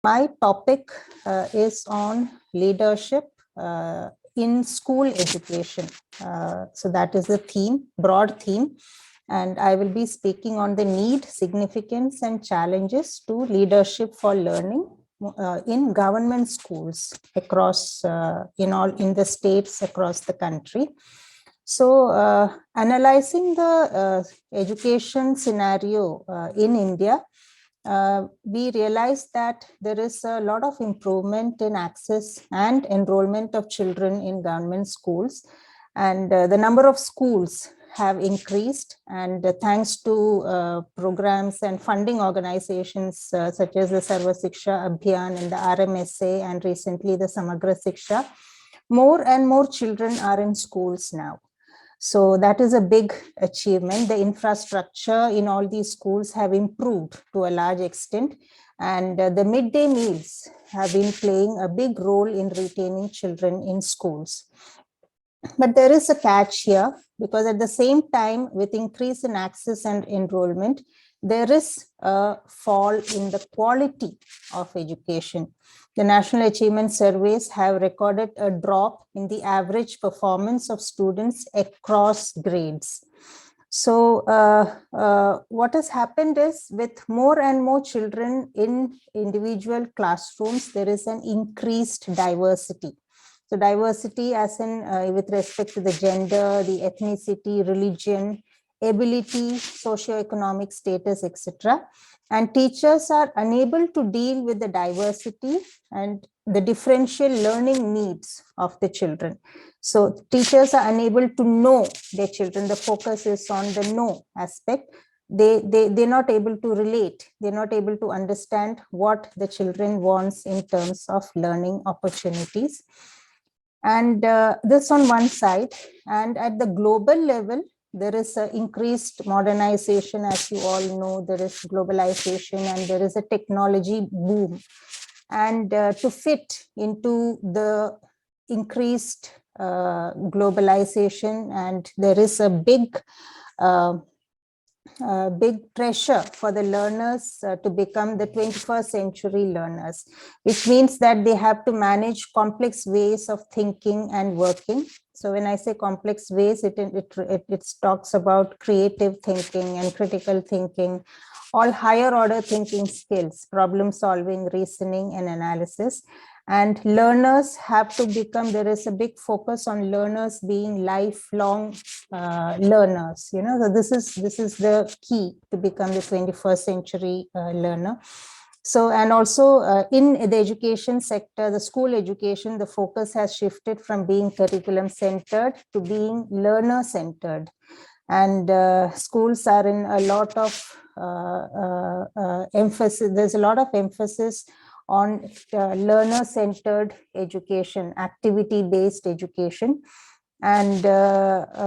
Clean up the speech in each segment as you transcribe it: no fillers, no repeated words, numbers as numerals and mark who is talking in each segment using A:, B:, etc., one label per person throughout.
A: My topic is on leadership in school education. So that is the theme, broad theme. And I will be speaking on the need, significance, and challenges to leadership for learning in government schools across in the states across the country. So analyzing the education scenario in India, we realized that there is a lot of improvement in access and enrollment of children in government schools, and the number of schools have increased, and thanks to programs and funding organizations such as the Sarva Shiksha Abhiyan and the RMSA and recently the Samagra Shiksha, more and more children are in schools now. So that is a big achievement. The infrastructure in all these schools have improved to a large extent, and the midday meals have been playing a big role in retaining children in schools. But there is a catch here, because at the same time, with increase in access and enrollment, there is a fall in the quality of education. The National Achievement Surveys have recorded a drop in the average performance of students across grades. So what has happened is, with more and more children in individual classrooms, there is an increased diversity. So diversity as in with respect to the gender, the ethnicity, religion, ability, socioeconomic status, etc. And teachers are unable to deal with the diversity and the differential learning needs of the children. So teachers are unable to know their children. The focus is on the know aspect. They're not able to relate. They're not able to understand what the children wants in terms of learning opportunities. And this on one side. And at the global level, there is an increased modernization. As you all know, there is globalization and there is a technology boom. And to fit into the increased globalization, and there is a big pressure for the learners to become the 21st century learners, which means that they have to manage complex ways of thinking and working. So when I say complex ways, it talks about creative thinking and critical thinking, all higher order thinking skills, problem solving, reasoning, and analysis. And learners have to become, there is a big focus on learners being lifelong learners. So this is the key to become the 21st century learner. So, and also in the education sector, the school education, the focus has shifted from being curriculum centered to being learner centered. And schools are in a lot of emphasis. There's a lot of emphasis on learner-centered education, activity-based education. And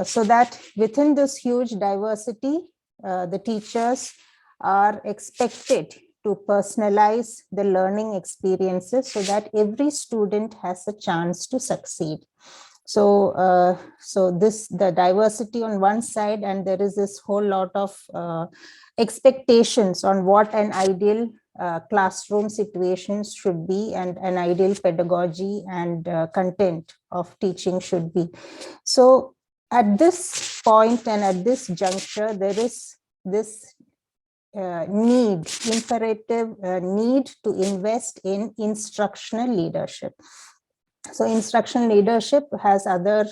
A: so that within this huge diversity, the teachers are expected to personalize the learning experiences so that every student has a chance to succeed. So, the diversity on one side, and there is this whole lot of expectations on what an ideal classroom situations should be, and an ideal pedagogy and content of teaching should be. So at this point and at this juncture, there is this imperative need to invest in instructional leadership. So instructional leadership has other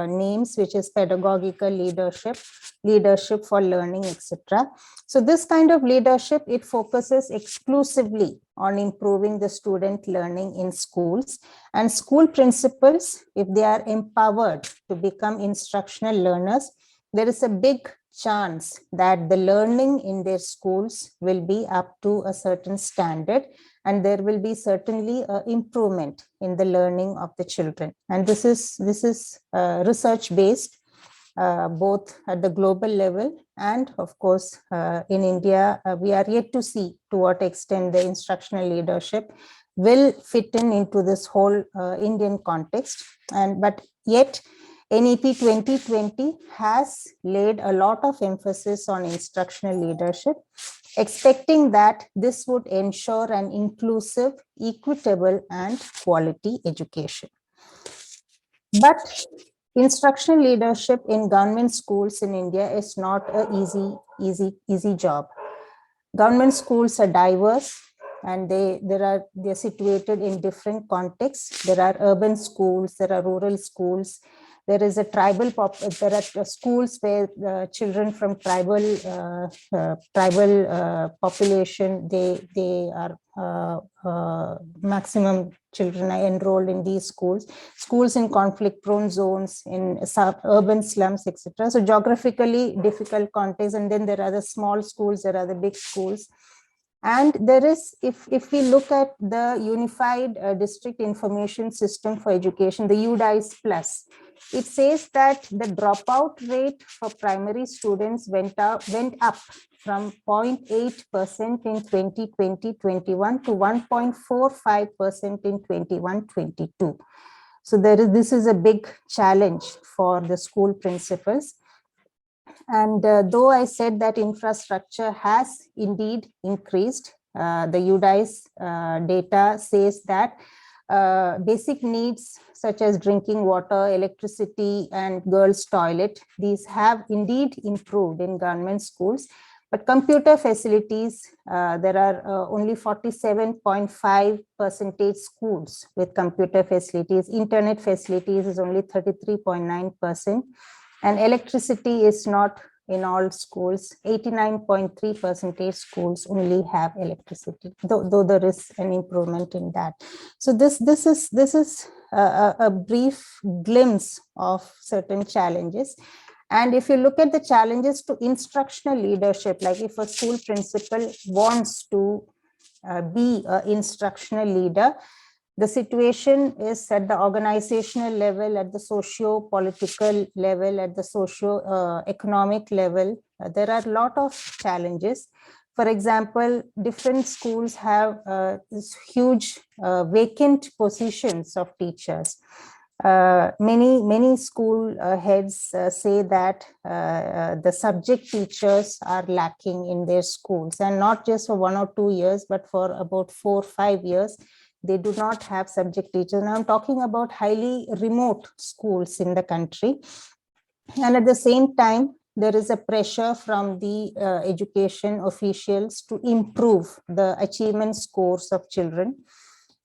A: names, which is pedagogical leadership, leadership for learning, etc. So this kind of leadership, it focuses exclusively on improving the student learning in schools. And school principals, if they are empowered to become instructional learners, there is a big chance that the learning in their schools will be up to a certain standard, and there will be certainly an improvement in the learning of the children. And this is research based, both at the global level and of course in India. We are yet to see to what extent the instructional leadership will fit into this whole Indian context. But yet NEP 2020 has laid a lot of emphasis on instructional leadership. expecting that this would ensure an inclusive, equitable, and quality education. But instructional leadership in government schools in India is not an easy job. Government schools are diverse, and they're situated in different contexts. There are urban schools, there are rural schools, there is a there are schools where children from tribal population, they are maximum children are enrolled in these schools in conflict prone zones, in urban slums, etc. So geographically difficult context. And then there are the small schools, there are the big schools. And there is, if we look at the Unified District Information System for Education, the UDICE Plus, it says that the dropout rate for primary students went up from 0.8% in 2020-21 to 1.45% in 21-22. So this is a big challenge for the school principals. And though I said that infrastructure has indeed increased, the UDICE data says that basic needs such as drinking water, electricity, and girls' toilet, these have indeed improved in government schools. But computer facilities, there are only 47.5% schools with computer facilities. Internet facilities is only 33.9%. And electricity is not in all schools. 89.3% schools only have electricity, though there is an improvement in that. So this is a brief glimpse of certain challenges. And if you look at the challenges to instructional leadership, like if a school principal wants to be an instructional leader, the situation is at the organizational level, at the socio-political level, at the socio-economic level. There are a lot of challenges. For example, different schools have this huge vacant positions of teachers. Many school heads say that the subject teachers are lacking in their schools, and not just for 1 or 2 years, but for about 4 or 5 years. They do not have subject teachers. Now I'm talking about highly remote schools in the country. And at the same time, there is a pressure from the education officials to improve the achievement scores of children.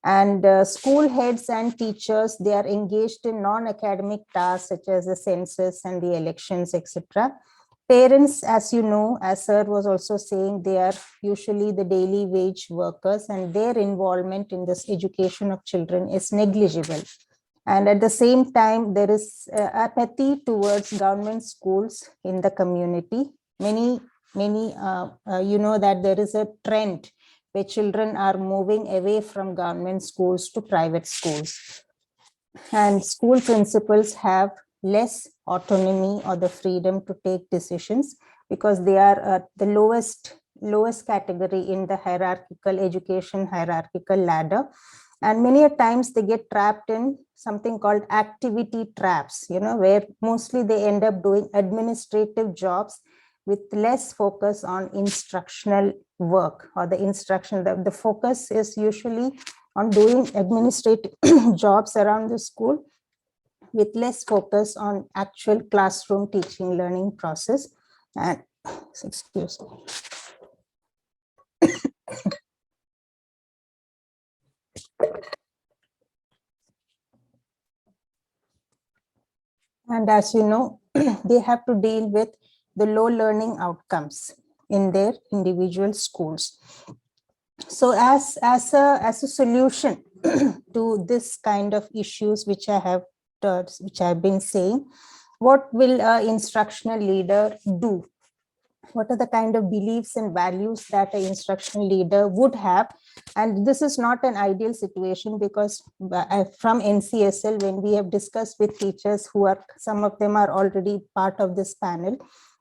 A: And school heads and teachers, they are engaged in non-academic tasks such as the census and the elections, etc. Parents, as you know, as Sir was also saying, they are usually the daily wage workers, and their involvement in this education of children is negligible. And at the same time, there is apathy towards government schools in the community. Many, you know that there is a trend where children are moving away from government schools to private schools. And school principals have less autonomy or the freedom to take decisions because they are at the lowest category in the education hierarchical ladder. And many a times they get trapped in something called activity traps, where mostly they end up doing administrative jobs with less focus on instructional work or the instruction. The focus is usually on doing administrative jobs around the school with less focus on actual classroom teaching learning process. And excuse me. And as you know, they have to deal with the low learning outcomes in their individual schools. So as a solution to this kind of issues which I've been saying, what will an instructional leader do? What are the kind of beliefs and values that an instructional leader would have? And this is not an ideal situation because from NCSL, when we have discussed with teachers some of them are already part of this panel,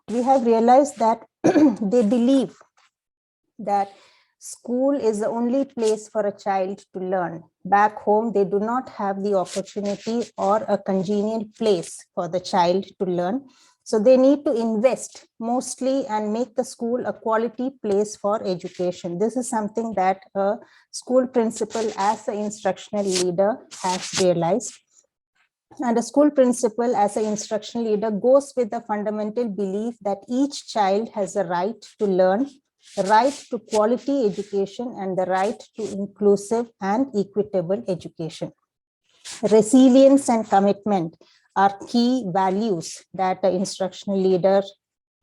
A: we have realized that they believe that school is the only place for a child to learn. Back home, they do not have the opportunity or a congenial place for the child to learn. So they need to invest mostly and make the school a quality place for education. This is something that a school principal as an instructional leader has realized. And a school principal as an instructional leader goes with the fundamental belief that each child has a right to learn, the right to quality education, and the right to inclusive and equitable education. Resilience and commitment are key values that an instructional leader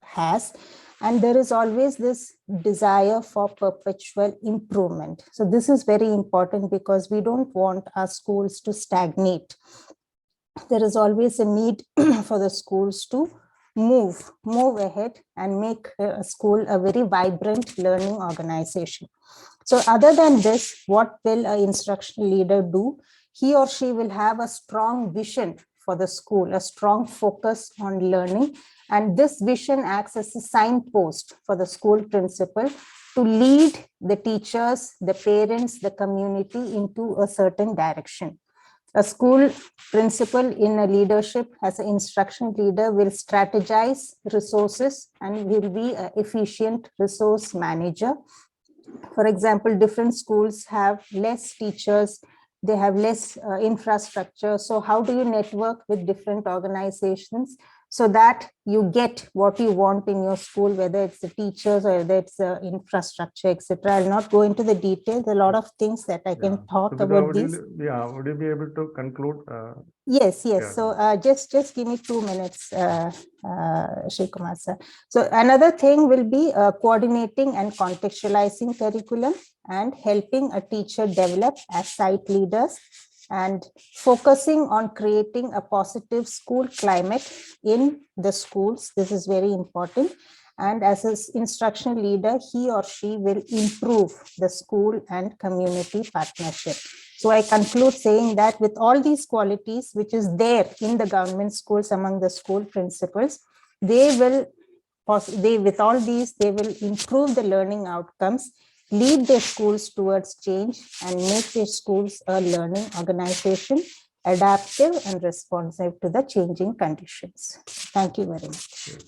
A: has. And there is always this desire for perpetual improvement. So this is very important because we don't want our schools to stagnate. There is always a need for the schools to move ahead and make a school a very vibrant learning organization. So other than this, what will an instructional leader do? He or she will have a strong vision for the school, a strong focus on learning. And this vision acts as a signpost for the school principal to lead the teachers, the parents, the community into a certain direction. A school principal in a leadership as an instruction leader will strategize resources and will be an efficient resource manager. For example, different schools have less teachers, they have less infrastructure. So how do you network with different organizations so that you get what you want in your school, whether it's the teachers or whether it's the infrastructure, etc. I'll not go into the details. A lot of things that I can talk
B: Subitha,
A: about
B: would
A: these.
B: would you be able to conclude?
A: Yes.
B: Yeah.
A: So just give me 2 minutes, Shri Kumar sir. So another thing will be coordinating and contextualizing curriculum and helping a teacher develop as site leaders and focusing on creating a positive school climate in the schools. This is very important. And as an instructional leader, he or she will improve the school and community partnership. So I conclude saying that with all these qualities, which is there in the government schools among the school principals, with all these, they will improve the learning outcomes, lead their schools towards change, and make their schools a learning organization, adaptive and responsive to the changing conditions. Thank you very much.